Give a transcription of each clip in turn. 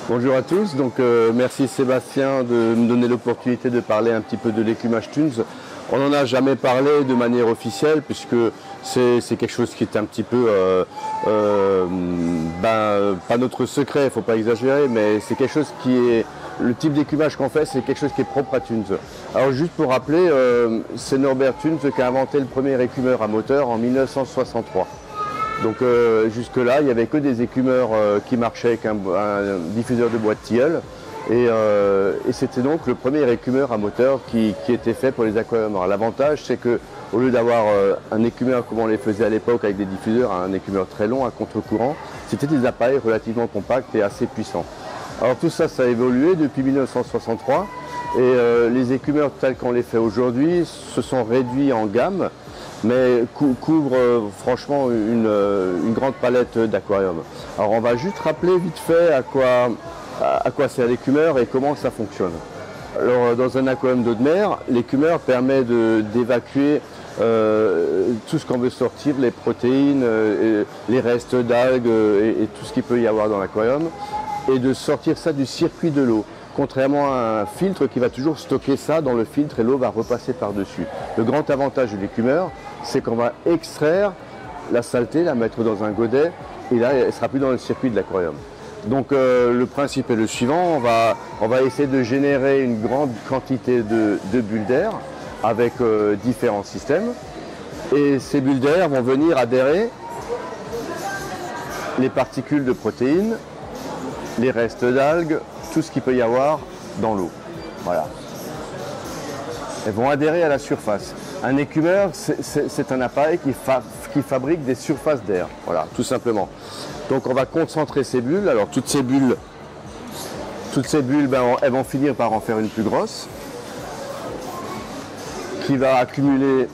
Bonjour à tous, merci Sébastien de me donner l'opportunité de parler un petit peu de l'écumage Thunes. On n'en a jamais parlé de manière officielle puisque c'est quelque chose qui est un petit peu, pas notre secret, il ne faut pas exagérer, mais c'est quelque chose qui est, le type d'écumage qu'on fait, c'est quelque chose qui est propre à Thunes. Alors juste pour rappeler, c'est Norbert Thunes qui a inventé le premier écumeur à moteur en 1963. Donc jusque-là, il n'y avait que des écumeurs qui marchaient avec un diffuseur de bois de tilleul. Et c'était donc le premier écumeur à moteur qui était fait pour les aquariums. Alors l'avantage, c'est qu'au lieu d'avoir un écumeur comme on les faisait à l'époque avec des diffuseurs, un écumeur très long à contre-courant, c'était des appareils relativement compacts et assez puissants. Alors tout ça, ça a évolué depuis 1963 et les écumeurs tels qu'on les fait aujourd'hui se sont réduits en gamme, mais couvrent franchement une grande palette d'aquariums. Alors on va juste rappeler vite fait à quoi sert l'écumeur et comment ça fonctionne. Alors dans un aquarium d'eau de mer, l'écumeur permet d'évacuer tout ce qu'on veut sortir, les protéines, les restes d'algues et tout ce qu'il peut y avoir dans l'aquarium, et de sortir ça du circuit de l'eau. Contrairement à un filtre qui va toujours stocker ça dans le filtre et l'eau va repasser par-dessus. Le grand avantage de l'écumeur, c'est qu'on va extraire la saleté, la mettre dans un godet, et là, elle ne sera plus dans le circuit de l'aquarium. Donc le principe est le suivant, on va essayer de générer une grande quantité de bulles d'air avec différents systèmes. Et ces bulles d'air vont venir adhérer les particules de protéines, les restes d'algues, tout ce qu'il peut y avoir dans l'eau. Voilà. Elles vont adhérer à la surface. Un écumeur, c'est un appareil qui fabrique des surfaces d'air. Voilà, tout simplement. Donc on va concentrer ces bulles. Alors toutes ces bulles, elles vont finir par en faire une plus grosse, qui va accumuler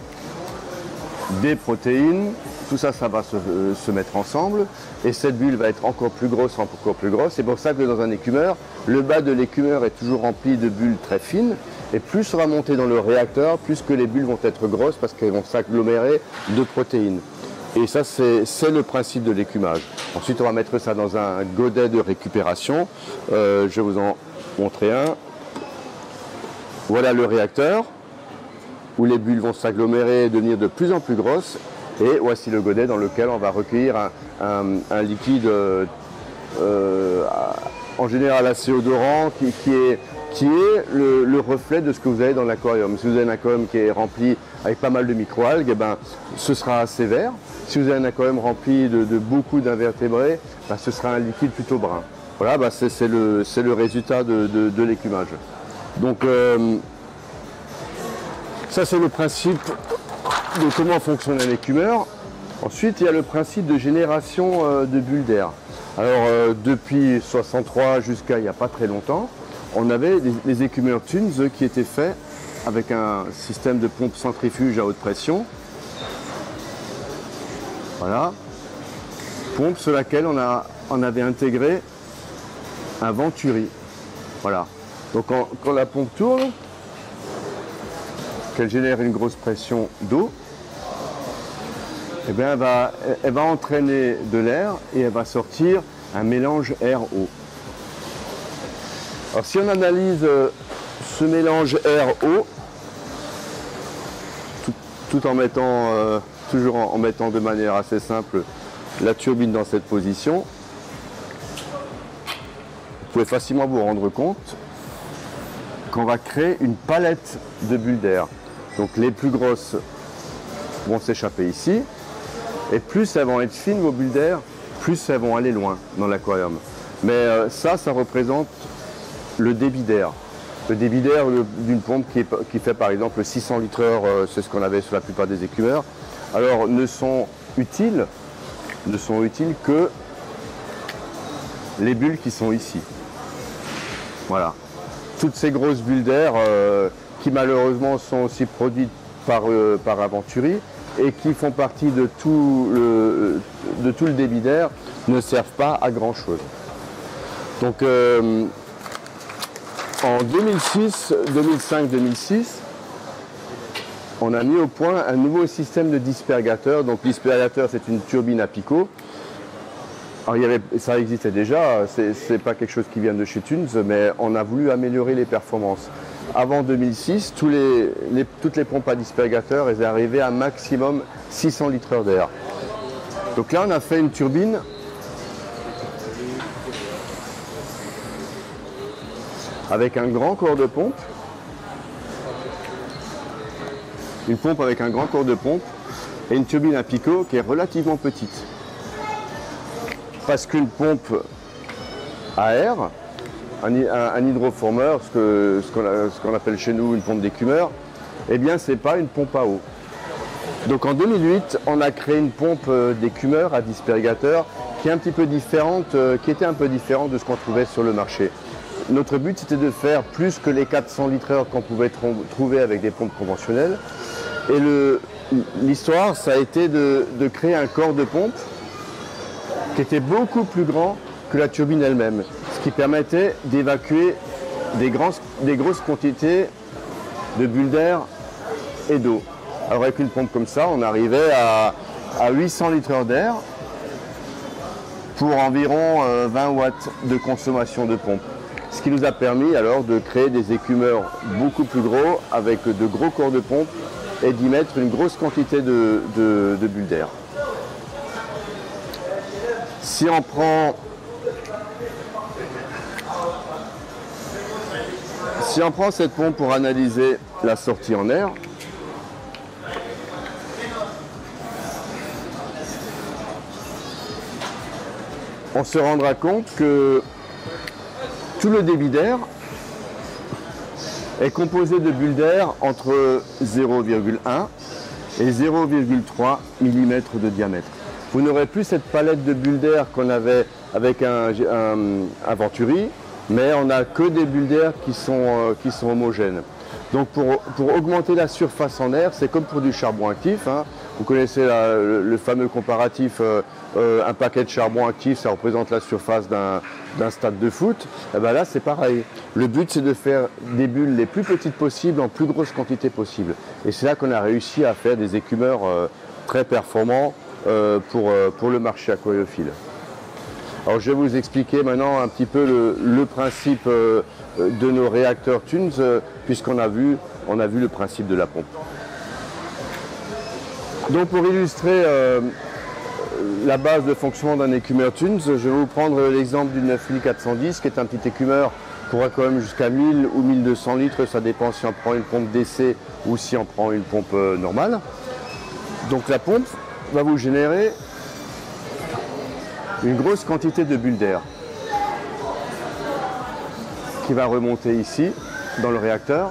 des protéines. Tout ça, ça va se mettre ensemble. Et cette bulle va être encore plus grosse, encore plus grosse. C'est pour ça que dans un écumeur, le bas de l'écumeur est toujours rempli de bulles très fines. Et plus on va monter dans le réacteur, plus que les bulles vont être grosses parce qu'elles vont s'agglomérer de protéines. Et ça, c'est le principe de l'écumage. Ensuite, on va mettre ça dans un godet de récupération. Je vais vous en montrer un. Voilà le réacteur, où les bulles vont s'agglomérer et devenir de plus en plus grosses. Et voici le godet dans lequel on va recueillir un liquide en général assez odorant qui est le reflet de ce que vous avez dans l'aquarium. Si vous avez un aquarium qui est rempli avec pas mal de microalgues, ce sera assez vert. Si vous avez un aquarium rempli de beaucoup d'invertébrés, ce sera un liquide plutôt brun. Voilà, c'est le résultat de l'écumage. Donc ça c'est le principe de comment fonctionne un écumeur. Ensuite, il y a le principe de génération de bulles d'air. Alors, depuis 63 jusqu'à il n'y a pas très longtemps, on avait les écumeurs Thunes qui étaient faits avec un système de pompe centrifuge à haute pression. Voilà. Pompe sur laquelle on avait intégré un venturi. Voilà. Donc, quand la pompe tourne, qu'elle génère une grosse pression d'eau, elle va entraîner de l'air et elle va sortir un mélange air-eau. Alors si on analyse ce mélange air-eau, tout en mettant, toujours en mettant de manière assez simple la turbine dans cette position, vous pouvez facilement vous rendre compte qu'on va créer une palette de bulles d'air. Donc les plus grosses vont s'échapper ici. Et plus elles vont être fines, vos bulles d'air, plus elles vont aller loin dans l'aquarium. Mais ça représente le débit d'air. Le débit d'air d'une pompe qui fait par exemple 600 litres/heure, c'est ce qu'on avait sur la plupart des écumeurs. Alors ne sont utiles que les bulles qui sont ici. Voilà. Toutes ces grosses bulles d'air qui malheureusement sont aussi produites par Aventuri, et qui font partie de tout le débit d'air, ne servent pas à grand chose. Donc en 2005-2006, on a mis au point un nouveau système de dispergateur. Donc dispergateur, c'est une turbine à picot Alors, ça existait déjà, c'est pas quelque chose qui vient de chez Thunes, mais on a voulu améliorer les performances. Avant 2006, toutes les pompes à dispergateur, elles arrivaient à un maximum 600 litres d'air. Donc là, on a fait une turbine avec un grand corps de pompe. Une pompe avec un grand corps de pompe et une turbine à picot qui est relativement petite. Parce qu'une pompe à air, un hydroformeur, ce qu'on appelle chez nous une pompe d'écumeur, eh bien c'est pas une pompe à eau. Donc en 2008, on a créé une pompe d'écumeur à dispergateur qui est un petit peu différente, qui était un peu différente de ce qu'on trouvait sur le marché. Notre but c'était de faire plus que les 400 litres qu'on pouvait trouver avec des pompes conventionnelles. Et l'histoire, ça a été de créer un corps de pompe qui était beaucoup plus grand que la turbine elle-même, ce qui permettait d'évacuer des grosses quantités de bulles d'air et d'eau. Alors avec une pompe comme ça, on arrivait à 800 litres d'air pour environ 20 watts de consommation de pompe. Ce qui nous a permis alors de créer des écumeurs beaucoup plus gros avec de gros corps de pompe et d'y mettre une grosse quantité de bulles d'air. Si on prend cette pompe pour analyser la sortie en air, on se rendra compte que tout le débit d'air est composé de bulles d'air entre 0,1 et 0,3 mm de diamètre. Vous n'aurez plus cette palette de bulles d'air qu'on avait avec un Venturi, mais on n'a que des bulles d'air qui sont homogènes. Donc pour augmenter la surface en air, c'est comme pour du charbon actif, hein. Vous connaissez le fameux comparatif, un paquet de charbon actif, ça représente la surface d'un stade de foot. Et ben là, c'est pareil. Le but, c'est de faire des bulles les plus petites possibles en plus grosse quantité possible. Et c'est là qu'on a réussi à faire des écumeurs très performants pour le marché aquariophile. Alors je vais vous expliquer maintenant un petit peu le principe de nos réacteurs Thunes, puisqu'on a vu le principe de la pompe. Donc pour illustrer la base de fonctionnement d'un écumeur Thunes, je vais vous prendre l'exemple du 9410, qui est un petit écumeur qui pourra quand même jusqu'à 1000 ou 1200 litres, ça dépend si on prend une pompe d'essai ou si on prend une pompe normale. Donc la pompe va vous générer une grosse quantité de bulles d'air qui va remonter ici dans le réacteur.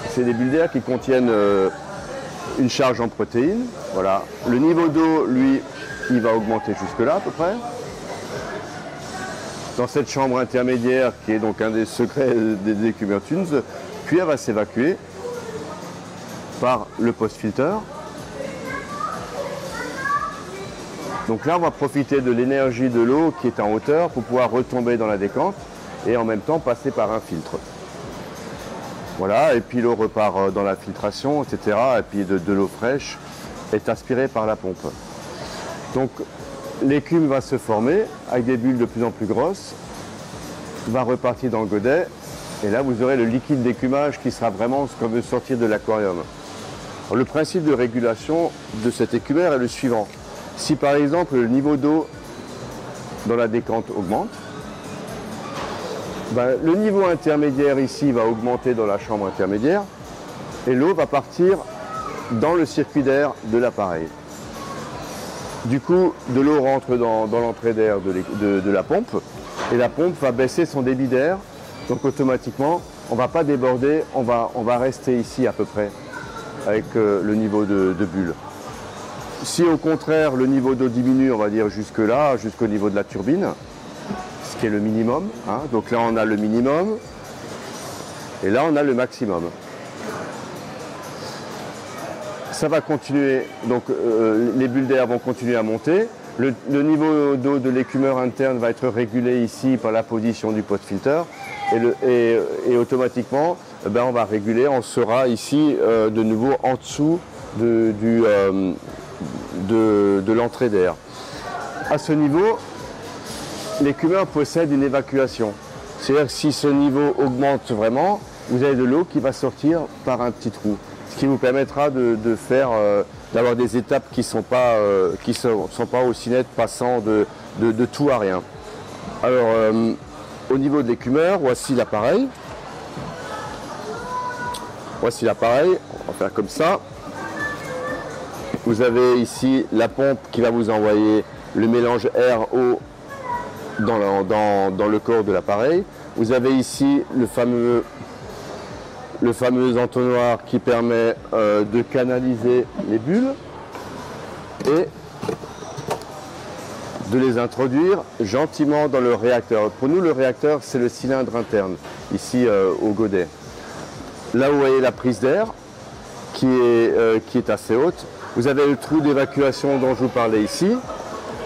C'est des bulles d'air qui contiennent une charge en protéines. Voilà. Le niveau d'eau, lui, il va augmenter jusque là à peu près. Dans cette chambre intermédiaire qui est donc un des secrets des écumeurs Thunes, puis elle va s'évacuer par le post-filter. Donc là, on va profiter de l'énergie de l'eau qui est en hauteur pour pouvoir retomber dans la décante et en même temps passer par un filtre. Voilà, et puis l'eau repart dans la filtration, etc. Et puis de l'eau fraîche est aspirée par la pompe. Donc l'écume va se former avec des bulles de plus en plus grosses, va repartir dans le godet, et là vous aurez le liquide d'écumage qui sera vraiment ce qu'on veut sortir de l'aquarium. Le principe de régulation de cet écumeur est le suivant. Si par exemple le niveau d'eau dans la décante augmente, le niveau intermédiaire ici va augmenter dans la chambre intermédiaire et l'eau va partir dans le circuit d'air de l'appareil. Du coup, de l'eau rentre dans l'entrée d'air de la pompe et la pompe va baisser son débit d'air. Donc automatiquement, on ne va pas déborder, on va rester ici à peu près avec le niveau de bulles. Si au contraire le niveau d'eau diminue, on va dire jusque là, jusqu'au niveau de la turbine, ce qui est le minimum, hein. Donc là on a le minimum et là on a le maximum. Ça va continuer, donc les bulles d'air vont continuer à monter. Le niveau d'eau de l'écumeur interne va être régulé ici par la position du post-filter et automatiquement on va réguler, on sera ici de nouveau en dessous de l'entrée d'air. À ce niveau, l'écumeur possède une évacuation. C'est-à-dire que si ce niveau augmente vraiment, vous avez de l'eau qui va sortir par un petit trou. Ce qui vous permettra d'avoir des étapes qui ne sont pas aussi nettes, passant de tout à rien. Alors, au niveau de l'écumeur, voici l'appareil. Voici l'appareil, on va faire comme ça. Vous avez ici la pompe qui va vous envoyer le mélange air-eau dans le corps de l'appareil. Vous avez ici le fameux entonnoir qui permet de canaliser les bulles et de les introduire gentiment dans le réacteur. Pour nous, le réacteur, c'est le cylindre interne, ici au godet. Là, vous voyez la prise d'air qui est assez haute. Vous avez le trou d'évacuation dont je vous parlais ici.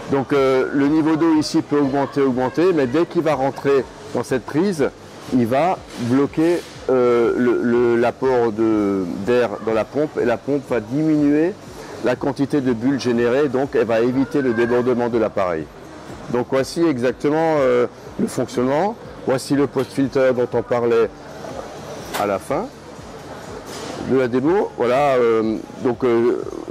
Donc le niveau d'eau ici peut augmenter, mais dès qu'il va rentrer dans cette prise, il va bloquer l'apport d'air dans la pompe et la pompe va diminuer la quantité de bulles générées, donc elle va éviter le débordement de l'appareil. Donc voici exactement le fonctionnement. Voici le post-filter dont on parlait à la fin de la démo. Voilà,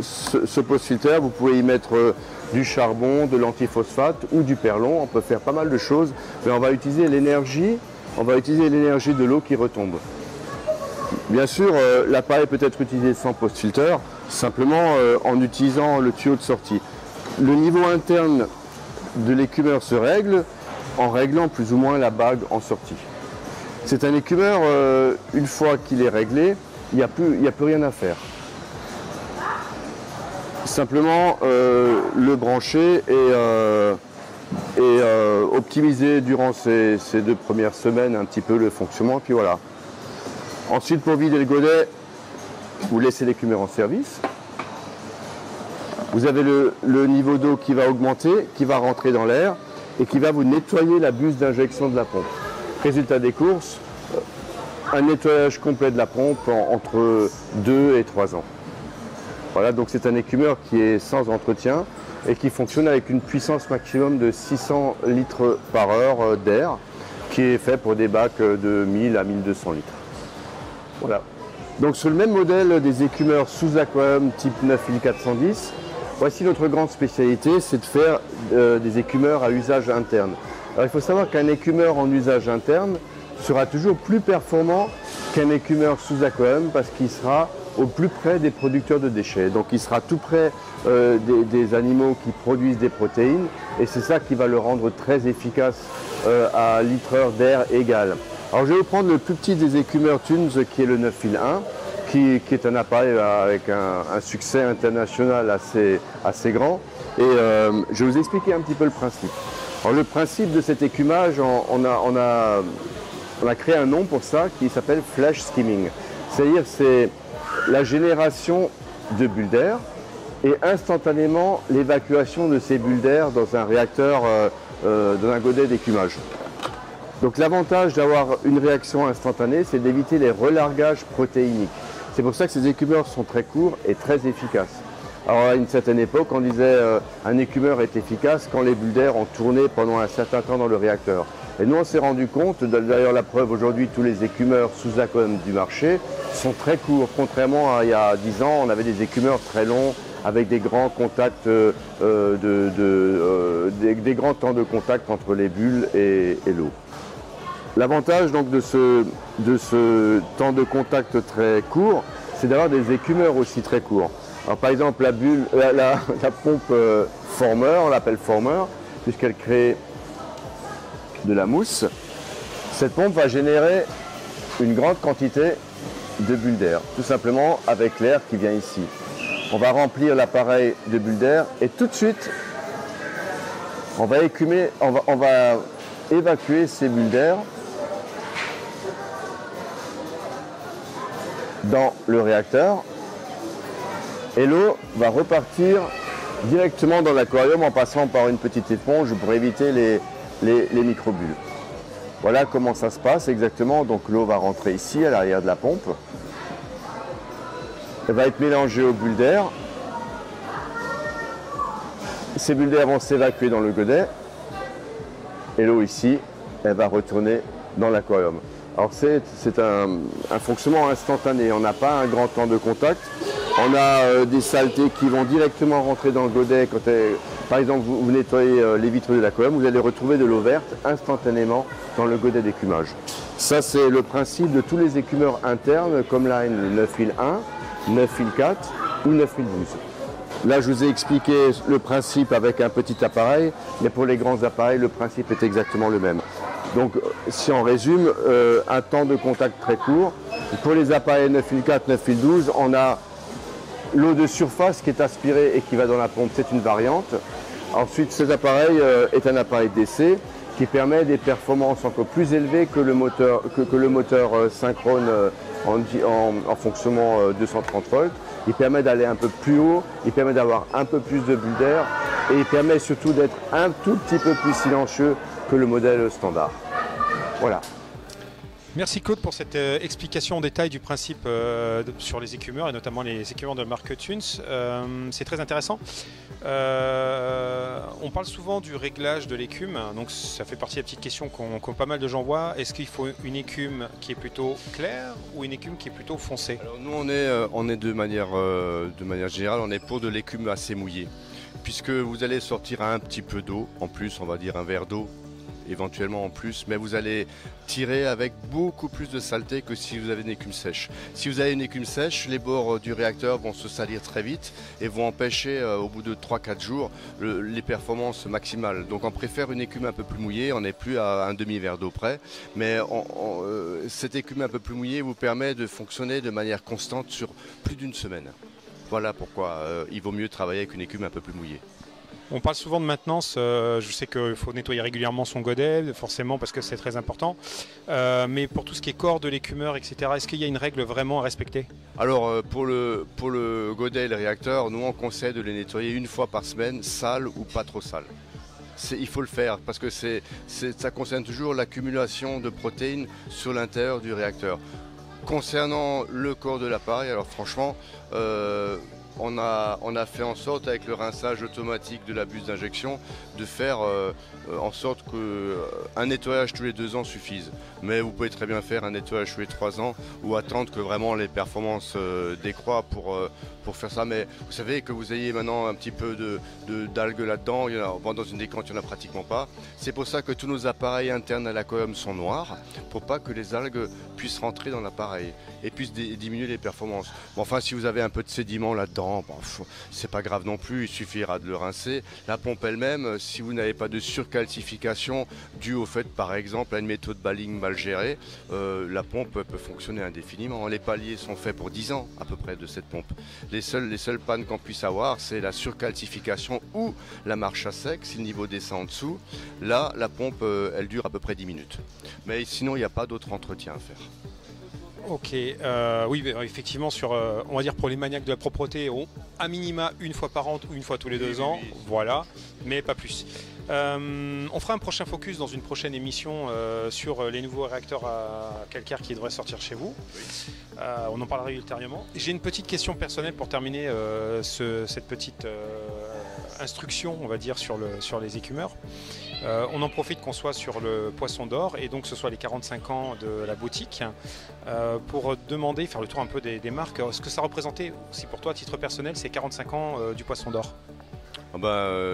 ce post-filter, vous pouvez y mettre du charbon, de l'antiphosphate ou du perlon. On peut faire pas mal de choses, mais on va utiliser l'énergie de l'eau qui retombe. Bien sûr, l'appareil peut être utilisé sans post-filter, simplement en utilisant le tuyau de sortie. Le niveau interne de l'écumeur se règle en réglant plus ou moins la bague en sortie. C'est un écumeur, une fois qu'il est réglé, il n'y a plus rien à faire. Simplement le brancher et optimiser durant ces 2 premières semaines un petit peu le fonctionnement, puis voilà. Ensuite, pour vider le godet, vous laissez l'écumeur en service. Vous avez le niveau d'eau qui va augmenter, qui va rentrer dans l'air et qui va vous nettoyer la buse d'injection de la pompe. Résultat des courses, un nettoyage complet de la pompe entre 2 et 3 ans. Voilà, donc c'est un écumeur qui est sans entretien et qui fonctionne avec une puissance maximum de 600 litres par heure d'air, qui est fait pour des bacs de 1000 à 1200 litres. Voilà. Donc sur le même modèle des écumeurs sous aquarium type 9410, voici notre grande spécialité, c'est de faire des écumeurs à usage interne. Alors il faut savoir qu'un écumeur en usage interne sera toujours plus performant qu'un écumeur sous aquarium parce qu'il sera au plus près des producteurs de déchets. Donc il sera tout près des animaux qui produisent des protéines et c'est ça qui va le rendre très efficace à litre-heure d'air égal. Alors je vais vous prendre le plus petit des écumeurs Thunes qui est le 9-1, qui est un appareil avec un succès international assez grand. Et je vais vous expliquer un petit peu le principe. Alors le principe de cet écumage, on a créé un nom pour ça qui s'appelle flash skimming. C'est-à-dire c'est la génération de bulles d'air et instantanément l'évacuation de ces bulles d'air dans un réacteur, dans un godet d'écumage. Donc l'avantage d'avoir une réaction instantanée, c'est d'éviter les relargages protéiniques. C'est pour ça que ces écumeurs sont très courts et très efficaces. Alors à une certaine époque, on disait un écumeur est efficace quand les bulles d'air ont tourné pendant un certain temps dans le réacteur. Et nous on s'est rendu compte, d'ailleurs la preuve aujourd'hui, tous les écumeurs sous aquarium du marché sont très courts. Contrairement à il y a 10 ans, on avait des écumeurs très longs avec des grands contacts, des grands temps de contact entre les bulles et l'eau. L'avantage donc de ce temps de contact très court, c'est d'avoir des écumeurs aussi très courts. Alors, par exemple, la pompe former, on l'appelle former, puisqu'elle crée de la mousse. Cette pompe va générer une grande quantité de bulles d'air, tout simplement avec l'air qui vient ici. On va remplir l'appareil de bulles d'air et tout de suite, on va évacuer ces bulles d'air dans le réacteur et l'eau va repartir directement dans l'aquarium en passant par une petite éponge pour éviter les microbules. Voilà comment ça se passe exactement. Donc l'eau va rentrer ici à l'arrière de la pompe. Elle va être mélangée aux bulles d'air. Ces bulles d'air vont s'évacuer dans le godet. Et l'eau ici, elle va retourner dans l'aquarium. Alors c'est un fonctionnement instantané, on n'a pas un grand temps de contact. On a des saletés qui vont directement rentrer dans le godet. Par exemple, vous nettoyez les vitres de l'aquarium, vous allez retrouver de l'eau verte instantanément dans le godet d'écumage. Ça, c'est le principe de tous les écumeurs internes, comme là, le 9001, 9004 ou 9012. Là, je vous ai expliqué le principe avec un petit appareil, mais pour les grands appareils, le principe est exactement le même. Donc, si on résume, un temps de contact très court. Pour les appareils 9004, 9012, on a l'eau de surface qui est aspirée et qui va dans la pompe, c'est une variante. Ensuite, cet appareil est un appareil d'essai qui permet des performances encore plus élevées que le moteur, synchrone en fonctionnement 230 volts. Il permet d'aller un peu plus haut, il permet d'avoir un peu plus de bulles d'air et il permet surtout d'être un tout petit peu plus silencieux que le modèle standard. Voilà. Merci Claude pour cette explication en détail du principe sur les écumeurs et notamment les écumeurs de marque Thunes. C'est très intéressant. On parle souvent du réglage de l'écume, donc ça fait partie des petites questions qu'ont pas mal de gens voient. Est-ce qu'il faut une écume qui est plutôt claire ou une écume qui est plutôt foncée? Alors nous on est de manière générale, on est pour de l'écume assez mouillée, puisque vous allez sortir un petit peu d'eau, en plus on va dire un verre d'eau, éventuellement en plus, mais vous allez tirer avec beaucoup plus de saleté que si vous avez une écume sèche. Si vous avez une écume sèche, les bords du réacteur vont se salir très vite et vont empêcher au bout de 3-4 jours les performances maximales. Donc on préfère une écume un peu plus mouillée, on n'est plus à un demi-verre d'eau près, mais cette écume un peu plus mouillée vous permet de fonctionner de manière constante sur plus d'une semaine. Voilà pourquoi il vaut mieux travailler avec une écume un peu plus mouillée. On parle souvent de maintenance, je sais qu'il faut nettoyer régulièrement son godet, forcément parce que c'est très important, mais pour tout ce qui est corps de l'écumeur, etc., est-ce qu'il y a une règle vraiment à respecter? Alors pour le godet et le réacteur, nous on conseille de les nettoyer une fois par semaine, sale ou pas trop sale. Il faut le faire parce que ça concerne toujours l'accumulation de protéines sur l'intérieur du réacteur. Concernant le corps de l'appareil, alors franchement, on a fait en sorte avec le rinçage automatique de la buse d'injection de faire en sorte qu'un nettoyage tous les 2 ans suffise. Mais vous pouvez très bien faire un nettoyage tous les 3 ans ou attendre que vraiment les performances décroît pour faire ça. Mais vous savez que vous ayez maintenant un petit peu d'algues là-dedans, dans une décante il n'y en a pratiquement pas. C'est pour ça que tous nos appareils internes à l'aquarium sont noirs, pour pas que les algues puissent rentrer dans l'appareil et puissent diminuer les performances. Bon, enfin si vous avez un peu de sédiment là-dedans, bon, c'est pas grave non plus, il suffira de le rincer. La pompe elle-même, si vous n'avez pas de surcalcification due au fait par exemple à une méthode Balling mal gérée, la pompe peut fonctionner indéfiniment. Les paliers sont faits pour 10 ans à peu près de cette pompe. Les seules pannes qu'on puisse avoir, c'est la surcalcification ou la marche à sec. Si le niveau descend en dessous, là la pompe elle dure à peu près 10 minutes. Mais sinon il n'y a pas d'autre entretien à faire. Ok, oui, effectivement, on va dire pour les maniaques de la propreté, à minima une fois par an ou une fois tous les 2 ans, voilà, mais pas plus. On fera un prochain focus dans une prochaine émission sur les nouveaux réacteurs à calcaire qui devraient sortir chez vous. On en parlera ultérieurement. J'ai une petite question personnelle pour terminer cette petite instruction, on va dire, sur les écumeurs. On en profite qu'on soit sur le Poisson d'Or et donc que ce soit les 45 ans de la boutique pour demander, faire le tour un peu des marques, ce que ça représentait aussi pour toi à titre personnel ces 45 ans du Poisson d'Or.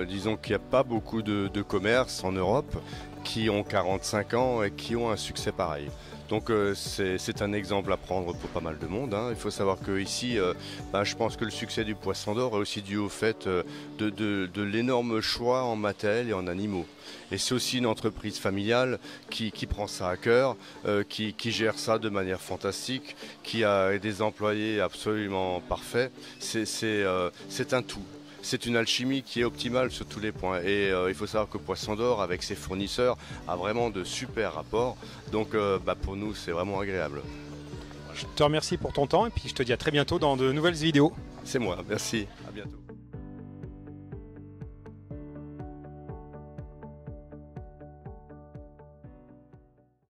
Disons qu'il n'y a pas beaucoup de commerces en Europe qui ont 45 ans et qui ont un succès pareil. Donc c'est un exemple à prendre pour pas mal de monde, hein. Il faut savoir qu'ici, je pense que le succès du Poisson d'Or est aussi dû au fait de l'énorme choix en matériel et en animaux. Et c'est aussi une entreprise familiale qui prend ça à cœur, qui gère ça de manière fantastique, qui a des employés absolument parfaits. C'est un tout. C'est une alchimie qui est optimale sur tous les points et il faut savoir que Poisson d'Or avec ses fournisseurs a vraiment de super rapports, donc pour nous c'est vraiment agréable. Je te remercie pour ton temps et puis je te dis à très bientôt dans de nouvelles vidéos. C'est moi, merci, à bientôt.